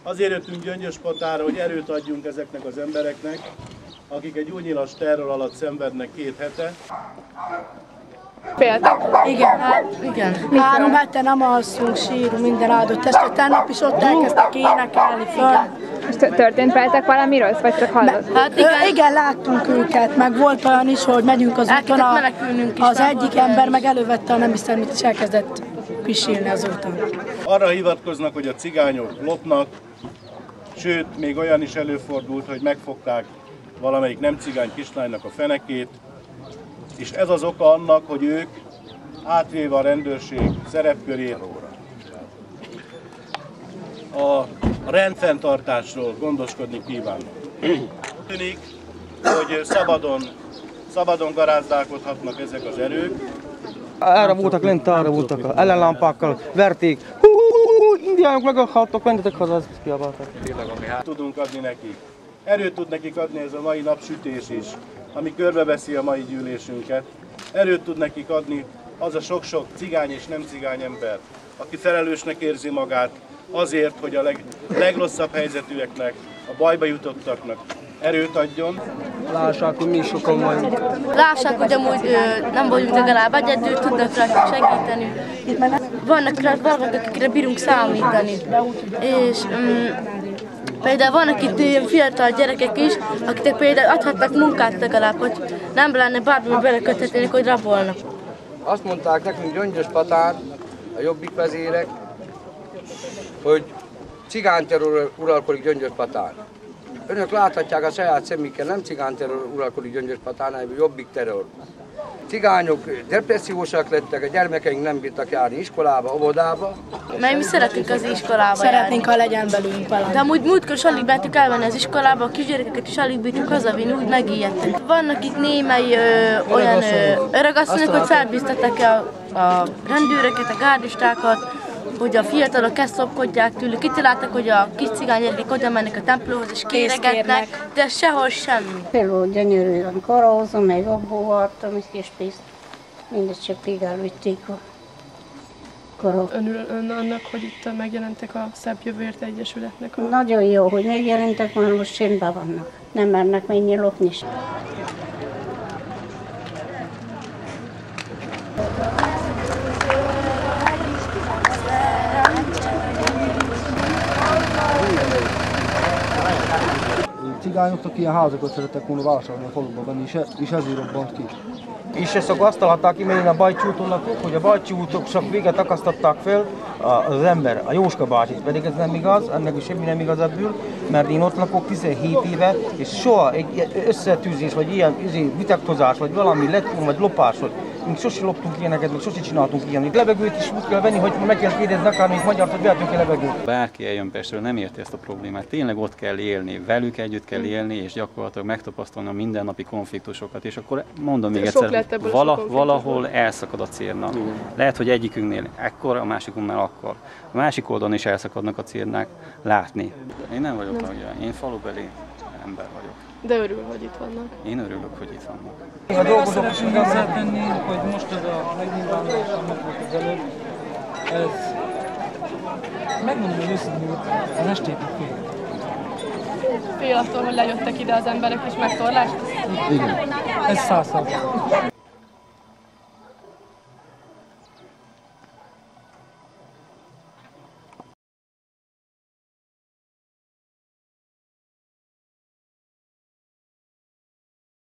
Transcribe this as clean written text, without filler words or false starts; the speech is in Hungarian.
Azért jöttünk Gyöngyöspatára, hogy erőt adjunk ezeknek az embereknek, akik egy úgy nyilas terror alatt szenvednek 2 hete. Féltek? Igen, igen. 3 hete nem alszunk, sírunk minden áldott testet. Tegnap is ott elkezdtek énekelni föl. És történt veletek valami rossz, vagy csak hallott? Hát igen, láttunk őket, meg volt olyan is, hogy megyünk az úton, az egyik ember meg elővette a nemisztermit, és elkezdett pisilni az úton. Arra hivatkoznak, hogy a cigányok lopnak, sőt, még olyan is előfordult, hogy megfogták valamelyik nem cigány kislánynak a fenekét, és ez az oka annak, hogy ők átvéve a rendőrség szerepkörét a rendfenntartásról gondoskodni kívánnak. Tűnik, hogy szabadon garázdálkodhatnak ezek az erők. Erre voltak lent, arra voltak, ellenlámpákkal verték. Indiánok megakadtak, mentetek haza, ezt kiabáltak. Tudunk adni nekik. Erőt tud nekik adni ez a mai napsütés is, ami körbeveszi a mai gyűlésünket. Erőt tud nekik adni az a sok-sok cigány és nem cigány ember, aki felelősnek érzi magát azért, hogy a legrosszabb helyzetűeknek, a bajba jutottaknak erőt adjon. Lássák, hogy mi is sokan vagyunk. Lássák, hogy amúgy nem vagyunk legalább egyedül, tudnak rajta segíteni. Vannak akikre bírunk számítani. És például vannak itt ilyen fiatal gyerekek is, akiknek például adhatnak munkát legalább, hogy nem lenne bármi beleköthetnének, hogy rabolnak. Azt mondták nekünk Gyöngyöspatán, a Jobbik vezérek, hogy cigányterror uralkodik Gyöngyöspatán. Önök láthatják a saját szemükkel, nem cigányterror uralkodik Gyöngyöspatán, hanem Jobbik terror. Cigányok depressziósak lettek, a gyermekeink nem bírtak járni iskolába, óvodába. Mert mi szeretünk az iskolába Szeretnénk, ha legyen belőlünk valami. De amúgy múltkor is alig bírtuk elmenni az iskolába, a kisgyerekeket is alig bírtuk hazavinni, úgy megijedtek. Vannak itt némely olyan öregasszonyok, hogy felbíztatták a rendőröket, a gárdistákat, hogy a fiatalok ezt szopkodják tőlük. Kitaláltak, hogy a kis cigánygyerekek oda mennek a templomhoz és kéregetnek, de sehol semmi. Például gyönyörűen karózom, meg abból vartam egy kis pénzt. Mindegy csak még elvitték a korok. Ön annak, hogy itt megjelentek a Szebb Jövőért Egyesületnek? Nagyon jó, hogy megjelentek, már most csendben vannak. Nem mernek menni lopni sem. Cigányoknak ilyen házakat szerettek volna vásárolni a faluban venni, és ezért robbant ki. És ezt akkor azt találták ki, mert a Bajcsi úton lakok, hogy a Bajcsi útok csak véget akasztották fel az ember, a Jóska bácsit, pedig ez nem igaz, ennek is semmi nem igaz ebből, mert én ott lakok 17 éve, és soha egy összetűzés, vagy ilyen vitatkozás, vagy valami lett, vagy lopás, vagy még sose loptunk ilyeneket, még sose csináltunk ilyeneket. Levegőt is úgy kell venni, hogy meg kell kérdezni akármelyik magyart, hogy vehetünk-e levegőt. Bárki eljön Pestről, nem érti ezt a problémát. Tényleg ott kell élni, velük együtt kell élni, és gyakorlatilag megtapasztalni a mindennapi konfliktusokat. És akkor mondom még egyszer, valahol elszakad a célnak. Lehet, hogy egyikünknél ekkor, a másikunknál akkor. A másik oldalon is elszakadnak a célnák látni. Én nem vagyok tagja, én falubeli ember vagyok. De örül, hogy itt vannak. Én örülök, hogy itt vannak. A dolgozók is hozzátenni, hogy most ez a megnyilvánulás, annak volt az előbb, ez megmondom, hogy őszintén, az estétük fél. Fél attól, hogy lejöttek ide az emberek és megtorlást? Igen. Ez 100%.